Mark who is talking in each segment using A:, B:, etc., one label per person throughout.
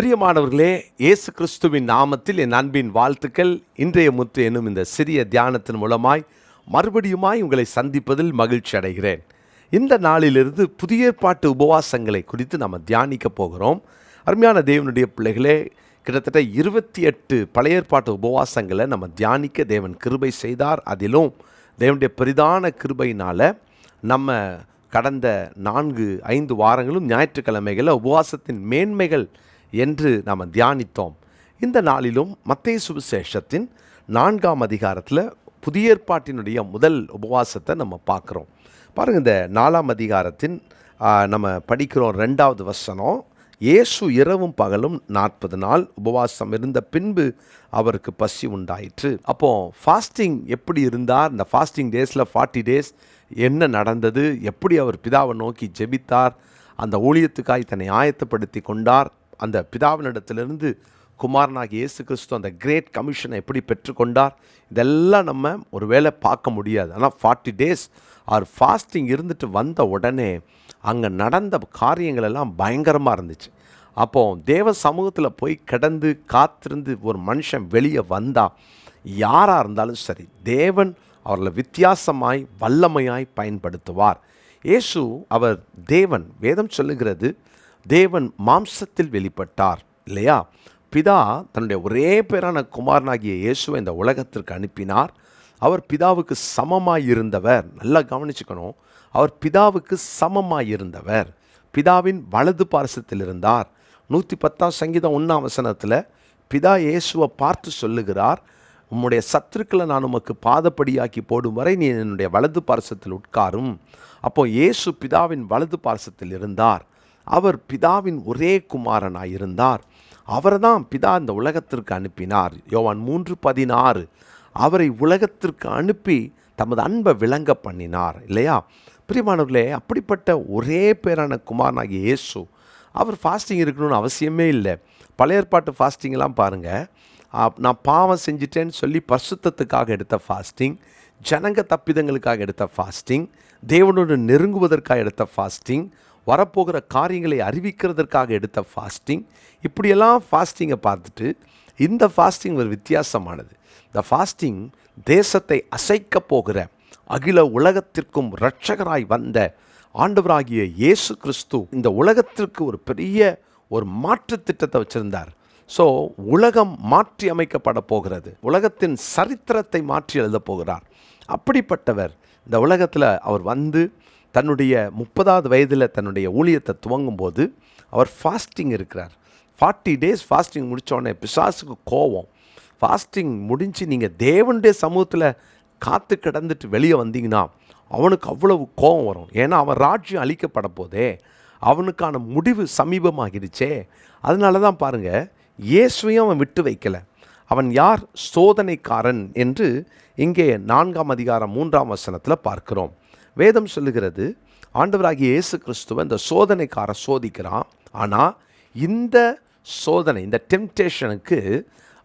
A: பிரியமானவர்களே, இயேசு கிறிஸ்துவின் நாமத்தில் என் அன்பின் வாழ்த்துக்கள். இன்றைய முத்து என்னும் இந்த சிறிய தியானத்தின் மூலமாய் மறுபடியுமாய் உங்களை சந்திப்பதில் மகிழ்ச்சி அடைகிறேன். இந்த நாளிலிருந்து புதிய ஏற்பாட்டு உபவாசங்களை குறித்து நம்ம தியானிக்க போகிறோம். அருமையான தேவனுடைய பிள்ளைகளே, கிட்டத்தட்ட 28 பழைய ஏற்பாட்டு உபவாசங்களை நம்ம தியானிக்க தேவன் கிருபை செய்தார். அதிலும் தேவனுடைய பெரிதான கிருபையினால் நம்ம கடந்த 4-5 வாரங்களும் ஞாயிற்றுக்கிழமைகளில் உபவாசத்தின் மேன்மைகள் என்று நாம் தியானித்தோம். இந்த நாளிலும் மத்தேயு சுவிசேஷத்தின் 4ஆம் அதிகாரத்தில் புதிய ஏற்பாட்டினுடைய முதல் உபவாசத்தை நம்ம பார்க்குறோம். பாருங்கள், இந்த 4ஆம் அதிகாரத்தின் நம்ம படிக்கிறோம் 2வது வசனம். இயேசு இரவும் பகலும் 40 நாள் உபவாசம் இருந்த பின்பு அவருக்கு பசி உண்டாயிற்று. அப்போது ஃபாஸ்டிங் எப்படி இருந்தார்? இந்த ஃபாஸ்டிங் டேஸில் 40 டேஸ் என்ன நடந்தது? எப்படி அவர் பிதாவை நோக்கி ஜெபித்தார்? அந்த ஊழியத்துக்காய் தன்னை ஆயத்தப்படுத்தி கொண்டார்? அந்த பிதாவினிடத்திலிருந்து குமாரனாகிய இயேசு கிறிஸ்து அந்த கிரேட் கமிஷனை எப்படி பெற்றுக்கொண்டார்? இதெல்லாம் நம்ம ஒரு வேளை பார்க்க முடியாது. ஆனால் 40 டேஸ் அவர் ஃபாஸ்டிங் இருந்துட்டு வந்த உடனே அங்கே நடந்த காரியங்கள் எல்லாம் பயங்கரமாக இருந்துச்சு. அப்போது தேவ சமூகத்தில் போய் கிடந்து காத்திருந்து ஒரு மனுஷன் வெளியே வந்தால் யாராக இருந்தாலும் சரி, தேவன் அவர்களை வித்தியாசமாய் வல்லமையாய் பயன்படுத்துவார். இயேசு அவர் தேவன். வேதம் சொல்லுகிறது, தேவன் மாம்சத்தில் வெளிப்பட்டார் இல்லையா? பிதா தன்னுடைய ஒரே பேரான குமாரனாகிய இயேசுவை இந்த உலகத்திற்கு அனுப்பினார். அவர் பிதாவுக்கு சமமாய் இருந்தவர். நல்லா கவனிச்சுக்கணும், அவர் பிதாவுக்கு சமமாய் இருந்தவர். பிதாவின் வலது பார்சத்தில் இருந்தார். 110 சங்கீதம் 1ஆம் வசனத்தில் பிதா இயேசுவை பார்த்து சொல்லுகிறார், உம்முடைய சத்துருக்களை நான் உமக்கு பாதப்படியாக்கி போடும் வரை நீ என்னுடைய வலது பார்சத்தில் உட்காரும். அப்போ இயேசு பிதாவின் வலது பார்சத்தில் இருந்தார். அவர் பிதாவின் ஒரே குமாரனாய் இருந்தார். அவரை தான் பிதா இந்த உலகத்திற்கு அனுப்பினார். யோவான் 3:16 அவரை உலகத்திற்கு அனுப்பி தமது அன்பை விளங்க பண்ணினார் இல்லையா? பிரியமானவர்களே, அப்படிப்பட்ட ஒரே பேரான குமாரனாகிய இயேசு அவர் ஃபாஸ்டிங் இருக்கணும்னு அவசியமே இல்லை. பழைய ஏற்பாட்டு ஃபாஸ்டிங்கெல்லாம் பாருங்கள், நான் பாவம் செஞ்சிட்டேன்னு சொல்லி பரிசுத்தத்துக்காக எடுத்த ஃபாஸ்டிங், ஜனங்க தப்பிதங்களுக்காக எடுத்த ஃபாஸ்டிங், தேவனோடு நெருங்குவதற்காக எடுத்த ஃபாஸ்டிங், வரப்போகிற காரியங்களை அறிவிக்கிறதற்காக எடுத்த ஃபாஸ்டிங், இப்படியெல்லாம் ஃபாஸ்டிங்கை பார்த்துட்டு இந்த ஃபாஸ்டிங் ஒரு வித்தியாசமானது. இந்த ஃபாஸ்டிங் தேசத்தை அசைக்க போகிற அகில உலகத்திற்கும் இரட்சகராய் வந்த ஆண்டவராகிய இயேசு கிறிஸ்து இந்த உலகத்திற்கு ஒரு பெரிய ஒரு மாற்று திட்டத்தை வச்சுருந்தார். ஸோ உலகம் மாற்றி அமைக்கப்பட போகிறது. உலகத்தின் சரித்திரத்தை மாற்றி எழுத போகிறார். அப்படிப்பட்டவர் இந்த உலகத்தில் அவர் வந்து தன்னுடைய 30வது வயதில் தன்னுடைய ஊழியத்தை துவங்கும்போது அவர் ஃபாஸ்டிங் இருக்கிறார். 40 டேஸ் ஃபாஸ்டிங் முடித்தோடனே பிசாசுக்கு கோபம். ஃபாஸ்டிங் முடிஞ்சு நீங்கள் தேவனுடைய சமூகத்தில் காத்து கிடந்துட்டு வெளியே வந்தீங்கன்னா அவனுக்கு அவ்வளவு கோபம் வரும். ஏன்னா அவன் ராஜ்யம் அழிக்கப்பட போதே, அவனுக்கான முடிவு சமீபமாகிடுச்சே. அதனால தான் பாருங்கள், இயேசுவையும் அவன் விட்டு வைக்கலை. அவன் யார்? சோதனைக்காரன் என்று இங்கே 4ஆம் அதிகாரம் 3ஆம் வசனத்தில் பார்க்கிறோம். வேதம் சொல்லுகிறது, ஆண்டவராகிய இயேசு கிறிஸ்துவை இந்த சோதனைக்காரன் சோதிக்கிறான். ஆனால் இந்த சோதனை, இந்த டெம்டேஷனுக்கு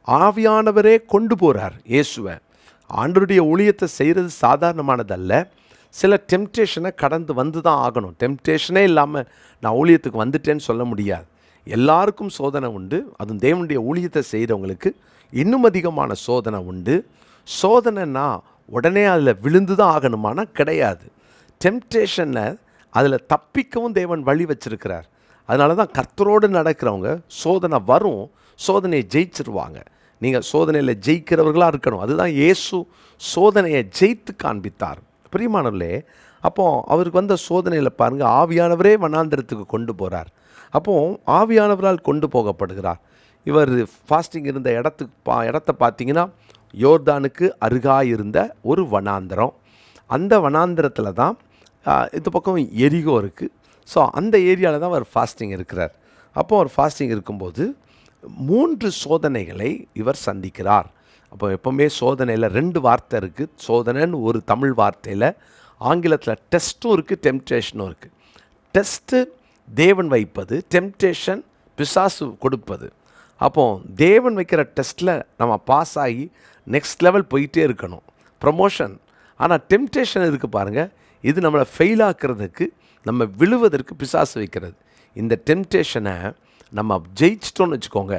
A: ஆவியானவரே கொண்டு போகிறார் இயேசுவை. ஆண்டவருடைய ஊழியத்தை செய்கிறது சாதாரணமானதல்ல. சில டெம்டேஷனை கடந்து வந்து தான் ஆகணும். டெம்டேஷனே இல்லாமல் நான் ஊழியத்துக்கு வந்துட்டேன்னு சொல்ல முடியாது. எல்லாருக்கும் சோதனை உண்டு. அதுவும் தேவனுடைய ஊழியத்தை செய்கிறவங்களுக்கு இன்னும் அதிகமான சோதனை உண்டு. சோதனைன்னா உடனே அதில் விழுந்து தான் ஆகணுமானா கிடையாது. டெம்டேஷனை அதில் தப்பிக்கவும் தேவன் வழி வச்சிருக்கிறார். அதனால தான் கர்த்தரோடு நடக்கிறவங்க சோதனை வரும், சோதனையை ஜெயிச்சிருவாங்க. நீங்கள் சோதனையில் ஜெயிக்கிறவர்களாக இருக்கணும். அதுதான் இயேசு சோதனையை ஜெயித்து காண்பித்தார். பிரியமானவர்களே, அப்போது அவருக்கு வந்த சோதனையில் பாருங்கள், ஆவியானவரே வனாந்திரத்துக்கு கொண்டு போகிறார். அப்போது ஆவியானவரால் கொண்டு போகப்படுகிறார். இவர் ஃபாஸ்டிங் இருந்த இடத்த பார்த்தீங்கன்னா யோர்தானுக்கு அருகாயிருந்த ஒரு வனாந்திரம். அந்த வனாந்திரத்தில் தான் இந்த பக்கம் எரிகோ இருக்குது. ஸோ அந்த ஏரியாவில் தான் அவர் ஃபாஸ்டிங் இருக்கிறார். அப்போ அவர் ஃபாஸ்டிங் இருக்கும்போது 3 சோதனைகளை இவர் சந்திக்கிறார். அப்போ எப்போவுமே சோதனையில் 2 வார்த்தை இருக்குது. சோதனைன்னு ஒரு தமிழ் வார்த்தையில், ஆங்கிலத்தில் டெஸ்ட்டும் இருக்குது, டெம்டேஷனும் இருக்குது. டெஸ்ட்டு தேவன் வைப்பது, டெம்டேஷன் பிசாசு கொடுப்பது. அப்போது தேவன் வைக்கிற டெஸ்ட்டில் நம்ம பாஸ் ஆகி நெக்ஸ்ட் லெவல் போயிட்டே இருக்கணும், ப்ரமோஷன். ஆனால் டெம்டேஷன் இருக்குது பாருங்கள், இது நம்மளை ஃபெயில் ஆக்கிறதுக்கு, நம்ம விழுவதற்கு பிசாசு வைக்கிறது. இந்த டெம்டேஷனை நம்ம ஜெயிச்சிட்டோன்னு வச்சுக்கோங்க,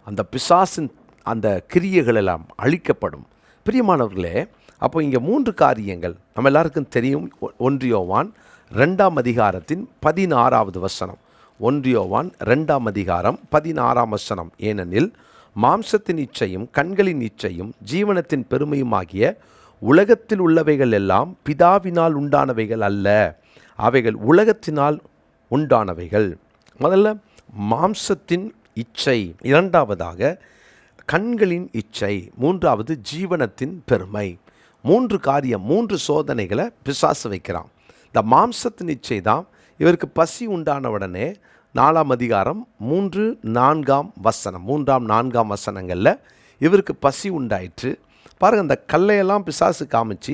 A: அந்த பிசாசின் அந்த கிரியைகள் எல்லாம் அழிக்கப்படும். பிரியமானவர்களே, அப்போ இங்கே 3 காரியங்கள் நம்ம எல்லாருக்கும் தெரியும். 1 யோவான் 2ஆம் அதிகாரத்தின் 16வது வசனம். 1 யோவான் 2ஆம் அதிகாரம் 16ஆம் வசனம். ஏனெனில் மாம்சத்தின் இச்சையும் கண்களின் இச்சையும் ஜீவனத்தின் பெருமையுமாகிய உலகத்தில் உள்ளவைகள் எல்லாம் பிதாவினால் உண்டானவைகள் அல்ல, அவைகள் உலகத்தினால் உண்டானவைகள். முதல்ல மாம்சத்தின் இச்சை, இரண்டாவதாக கண்களின் இச்சை, மூன்றாவது ஜீவனத்தின் பெருமை. 3 காரியம், 3 சோதனைகளை பிசாசு வைக்கிறான். இந்த மாம்சத்தின் இச்சை தான் இவருக்கு பசி உண்டான உடனே 4ஆம் அதிகாரம் 3, 4ஆம் வசனம், 3ஆம் 4ஆம் வசனங்களில் இவருக்கு பசி உண்டாயிற்று. பாருங்கள், அந்த கல்லையெல்லாம் பிசாசு காமிச்சு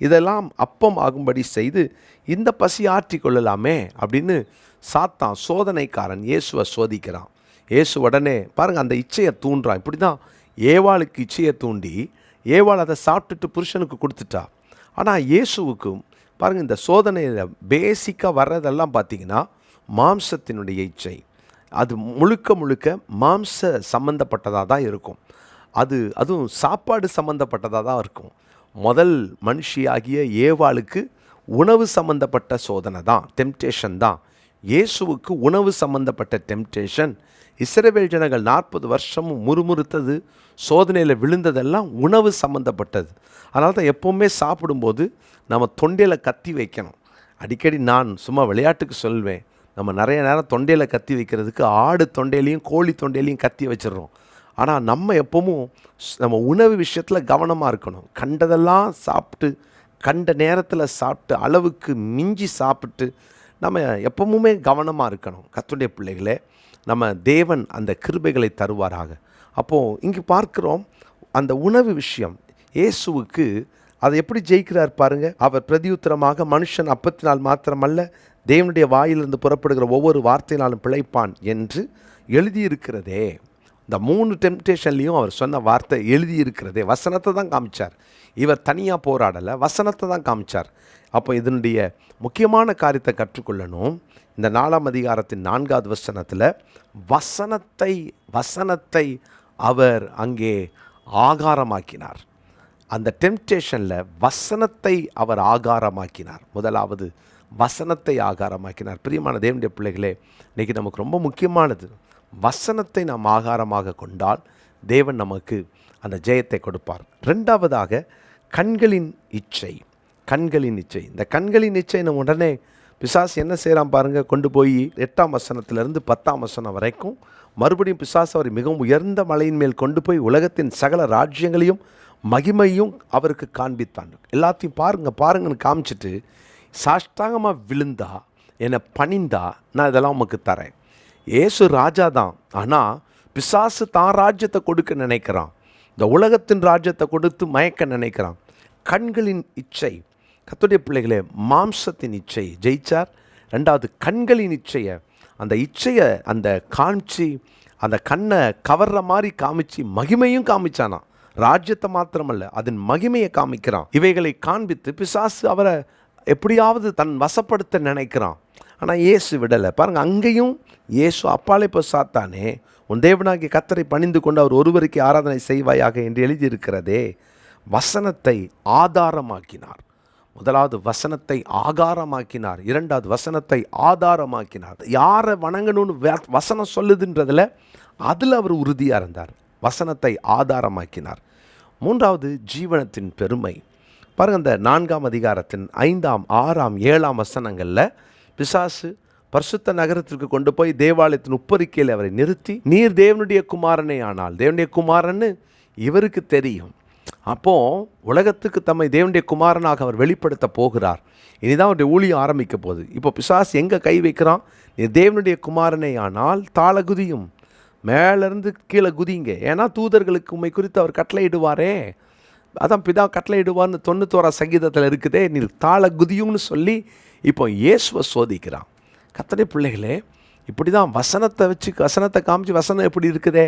A: இதெல்லாம் அப்பம் ஆகும்படி செய்து இந்த பசி ஆற்றி கொள்ளலாமே அப்படின்னு சாத்தான் சோதனைக்காரன் இயேசுவை சோதிக்கிறான். இயேசு உடனே பாருங்கள் அந்த இச்சையை தூண்டுறான். இப்படி தான் ஏவாளுக்கு இச்சையை தூண்டி ஏவாள் அதை சாப்பிட்டுட்டு புருஷனுக்கு கொடுத்துட்டா. ஆனால் இயேசுவுக்கும் பாருங்கள் இந்த சோதனையில் பேசிக்காக வர்றதெல்லாம் பார்த்திங்கன்னா மாம்சத்தினுடைய இச்சை. அது முழுக்க முழுக்க மாம்ச சம்மந்தப்பட்டதாக தான் இருக்கும். அதுவும் சாப்பாடு சம்மந்தப்பட்டதாக தான் இருக்கும். முதல் மனுஷியாகிய ஏவாளுக்கு உணவு சம்மந்தப்பட்ட சோதனை தான், டெம்டேஷன் தான். இயேசுவுக்கு உணவு சம்மந்தப்பட்ட டெம்டேஷன். இஸ்ரவேல் ஜனங்கள் 40 வருஷமும் முறுமுறுத்தது, சோதனையில் விழுந்ததெல்லாம் உணவு சம்மந்தப்பட்டது. அதனால தான் எப்போவுமே சாப்பிடும்போது நம்ம தொண்டையில் கத்தி வைக்கணும். அடிக்கடி நான் சும்மா விளையாட்டுக்கு சொல்வேன், நம்ம நிறைய நேரம் தொண்டையில் கத்தி வைக்கிறதுக்கு ஆடு தொண்டையிலையும் கோழி தொண்டையிலையும் கத்தி வச்சிடுறோம். ஆனால் நம்ம எப்போவும் நம்ம உணவு விஷயத்தில் கவனமாக இருக்கணும். கண்டதெல்லாம் சாப்பிட்டு, கண்ட நேரத்தில் சாப்பிட்டு, அளவுக்கு மிஞ்சி சாப்பிட்டு நம்ம எப்பவுமே கவனமாக இருக்கணும். கர்த்தருடைய பிள்ளைகளே, நம்ம தேவன் அந்த கிருபைகளை தருவாராக. அப்போது இங்கே பார்க்குறோம் அந்த உணவு விஷயம். இயேசுவுக்கு அதை எப்படி ஜெயிக்கிறார் பாருங்கள். அவர் பிரதியுத்தரமாக, மனுஷன் அப்பத்தினால் மாத்திரமல்ல தேவனுடைய வாயிலிருந்து புறப்படுகிற ஒவ்வொரு வார்த்தையினாலும் பிழைப்பான் என்று எழுதியிருக்கிறதே. இந்த 3 டெம்டேஷன்லேயும் அவர் சொன்ன வார்த்தை எழுதியிருக்கிறதே. வசனத்தை தான் காமிச்சார். இவர் தனியாக போராடலை, வசனத்தை தான் காமிச்சார். அப்போ இதனுடைய முக்கியமான காரியத்தை கற்றுக்கொள்ளணும். இந்த 4ஆம் அதிகாரத்தின் 4வது வசனத்தில் வசனத்தை அவர் அங்கே ஆகாரமாக்கினார். அந்த டெம்டேஷனில் வசனத்தை அவர் ஆகாரமாக்கினார். முதலாவது வசனத்தை ஆகாரமாக்கினார். பிரியமான தேவனுடைய பிள்ளைகளே, இன்றைக்கி நமக்கு ரொம்ப முக்கியமானது வசனத்தை நாம் ஆகாரமாக கொண்டால் தேவன் நமக்கு அந்த ஜெயத்தை கொடுப்பார். 2வதாக கண்களின் இச்சை. இந்த கண்களின் இச்சை நம்ம உடனே பிசாசு என்ன செய்கிறான் பாருங்கள். கொண்டு போய் 8ஆம் வசனத்திலிருந்து 10ஆம் வசனம் வரைக்கும் மறுபடியும் பிசாசு அவரை மிகவும் உயர்ந்த மலையின் மேல் கொண்டு போய் உலகத்தின் சகல ராஜ்யங்களையும் மகிமையும் அவருக்கு காண்பித்தான். எல்லாத்தையும் பாருங்கன்னு காமிச்சிட்டு, சாஷ்டாங்கமாக விழுந்தா, என்னை பணிந்தா நான் இதெல்லாம் உமக்கு தரேன். இயேசு ராஜா தான், ஆனால் பிசாசு தான் ராஜ்யத்தை கொடுக்க நினைக்கிறான். இந்த உலகத்தின் ராஜ்யத்தை கொடுத்து மயக்க நினைக்கிறான். கண்களின் இச்சை. கர்த்தருடைய பிள்ளைகளே, மாம்சத்தின் இச்சை ஜெயிச்சார். 2வது கண்களின் இச்சையை, அந்த இச்சையை அந்த காமிச்சு, அந்த கண்ணை கவர்ற மாதிரி காமிச்சு மகிமையும் காமிச்சானா. ராஜ்யத்தை மாத்திரமல்ல, அதன் மகிமையை காமிக்கிறான். இவைகளை காண்பித்து பிசாசு அவரை எப்படியாவது தன் வசப்படுத்த நினைக்கிறான். ஆனால் இயேசு விடலை. பாருங்கள், அங்கேயும் இயேசு அப்பாலே இப்போ சாத்தானே, உன் தேவனாகிய கர்த்தரை பணிந்து கொண்டு அவர் ஒருவருக்கு ஆராதனை செய்வாயாக என்று எழுதியிருக்கிறதே. வசனத்தை ஆதாரமாக்கினார். முதலாவது வசனத்தை ஆகாரமாக்கினார். 2வது வசனத்தை ஆதாரமாக்கினார். யாரை வணங்கணும்னு வசனம் சொல்லுதுன்றதில் அதில் அவர் உறுதியாக இருந்தார். வசனத்தை ஆதாரமாக்கினார். 3வது ஜீவனத்தின் பெருமை. பாருங்கள், இந்த 4ஆம் அதிகாரத்தின் 5ஆம் 6ஆம் 7ஆம் வசனங்களில் பிசாசு பரிசுத்த நகரத்திற்கு கொண்டு போய் தேவாலயத்தின் உப்பரிக்கையில் அவரை நிறுத்தி, நீர் தேவனுடைய குமாரனே ஆனால், தேவனுடைய குமாரன்னு இவருக்கு தெரியும். அப்போது உலகத்துக்கு தம்மை தேவனுடைய குமாரனாக அவர் வெளிப்படுத்த போகிறார். இனிதான் அவருடைய ஊழியம் ஆரம்பிக்க போகுது. இப்போ பிசாசு எங்கே கை வைக்கிறான்? நீ தேவனுடைய குமாரனே ஆனால் தாழ குதியும், மேலேருந்து கீழே குதிங்க, ஏன்னா தூதர்களுக்கு உண்மை குறித்து அவர் கட்டளையிடுவாரே. அதான் பிதா கட்டளையிடுவார்னு 91ஆம் சங்கீதத்தில் இருக்குதே. நீ தாழ குதியும்னு சொல்லி இப்போ இயேசுவை சோதிக்கிறான். கர்த்தருடைய பிள்ளைகளே, இப்படி தான் வசனத்தை வச்சு, வசனத்தை காமிச்சு, வசனம் எப்படி இருக்குதே,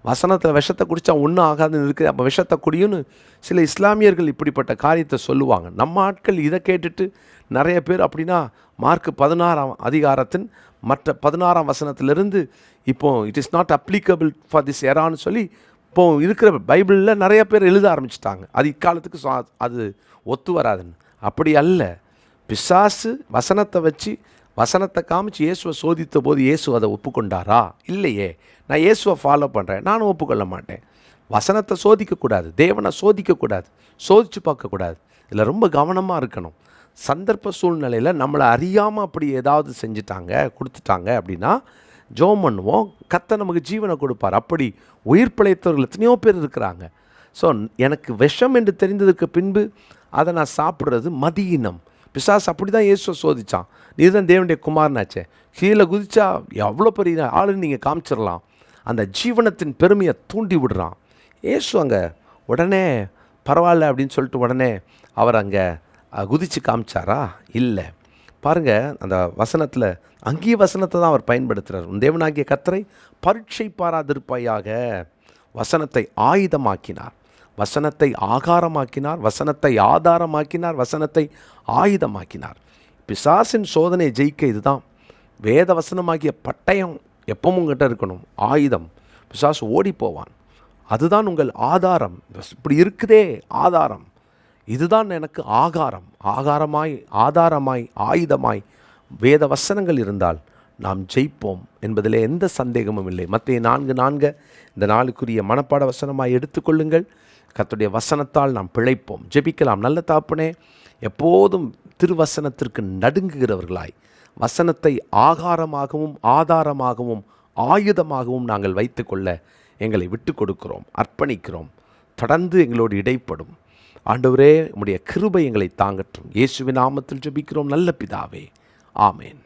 A: வசனத்தில் விஷத்தை குடித்தா ஒன்றும் ஆகாதுன்னு இருக்குது, அப்போ விஷத்தை குடியும்னு சில இஸ்லாமியர்கள் இப்படிப்பட்ட காரியத்தை சொல்லுவாங்க. நம்ம ஆட்கள் இதை கேட்டுட்டு நிறைய பேர் அப்படின்னா மார்க் 16ஆம் அதிகாரத்தின் மற்ற 16ஆம் வசனத்திலிருந்து இப்போ it is not applicable for this எரான்னு சொல்லி இப்போ இருக்கிற பைபிளில் நிறைய பேர் எழுத ஆரம்பிச்சிட்டாங்க. அது இக்காலத்துக்கு அது ஒத்து வராதுன்னு. அப்படி அல்ல. பிசாசு வசனத்தை வச்சு வசனத்தை காமிச்சு இயேசுவை சோதித்த போது இயேசு அதை ஒப்புக்கொண்டாரா? இல்லையே. நான் இயேசுவை ஃபாலோ பண்ணுறேன், நானும் ஒப்புக்கொள்ள மாட்டேன். வசனத்தை சோதிக்கக்கூடாது, தேவனை சோதிக்கக்கூடாது, சோதித்து பார்க்கக்கூடாது. இதில் ரொம்ப கவனமாக இருக்கணும். சந்தர்ப்ப சூழ்நிலையில் நம்மளை அறியாமல் அப்படி ஏதாவது செஞ்சுட்டாங்க கொடுத்துட்டாங்க அப்படின்னா ஜெபம் பண்ணுவோம், கர்த்தர் நமக்கு ஜீவனை கொடுப்பார். அப்படி உயிர் பிழைத்தவர்கள் எத்தனையோ பேர் இருக்கிறாங்க. ஸோ எனக்கு விஷம் என்று தெரிந்ததுக்கு பின்பு அதை நான் சாப்பிட்றது மதியினம். பிசாசு அப்படி தான் இயேசுவை சோதித்தான். நீ தான் தேவனுடைய குமாரனாச்சே, கீழே குதிச்சா எவ்வளோ பெரிய ஆளுன்னு நீங்கள் காமிச்சிடலாம். அந்த ஜீவனத்தின் பெருமையை தூண்டி விடுறான். இயேசு அங்கே உடனே பரவாயில்ல அப்படின்னு சொல்லிட்டு உடனே அவர் அங்கே குதித்து காமிச்சாரா? இல்லை. பாருங்கள், அந்த வசனத்தில் அங்கேயே வசனத்தை தான் அவர் பயன்படுத்துகிறார். உன் தேவனாகிய கர்த்தரை பரீட்சை பாராதிருப்பாயாக. வசனத்தை ஆயுதமாக்கினார், வசனத்தை ஆகாரமாக்கினார், வசனத்தை ஆதாரமாக்கினார், வசனத்தை ஆயுதமாக்கினார். பிசாசின் சோதனை ஜெயிக்க இதுதான். வேத வசனமாகிய பட்டயம் எப்பவும் உங்கள்கிட்ட இருக்கணும், ஆயுதம். பிசாசு ஓடி போவான். அதுதான் உங்கள் ஆதாரம். இப்படி இருக்குதே ஆதாரம், இதுதான் எனக்கு ஆகாரம். ஆதாரமாய் ஆயுதமாய் வேத வசனங்கள் இருந்தால் நாம் ஜெயிப்போம் என்பதில் எந்த சந்தேகமும் இல்லை. மத்தேயு 4:4 இந்த நாளுக்குரிய மனப்பாட வசனமாய் எடுத்துக்கொள்ளுங்கள். கர்த்தருடைய வசனத்தால் நாம் பிழைப்போம். ஜெபிக்கலாம். நல்ல தகப்பனே, எப்போதும் திருவசனத்திற்கு நடுங்குகிறவர்களாய் வசனத்தை ஆகாரமாகவும் ஆதாரமாகவும் ஆயுதமாகவும் நாங்கள் வைத்துக்கொள்ள எங்களை விட்டு கொடுக்கிறோம், அர்ப்பணிக்கிறோம். தொடர்ந்து எங்களோடு இடைப்படும் ஆண்டவரே. உம்முடைய கிருபை எங்களை தாங்கட்டும். இயேசுவின் நாமத்தில் ஜெபிக்கிறோம் நல்ல பிதாவே, ஆமேன்.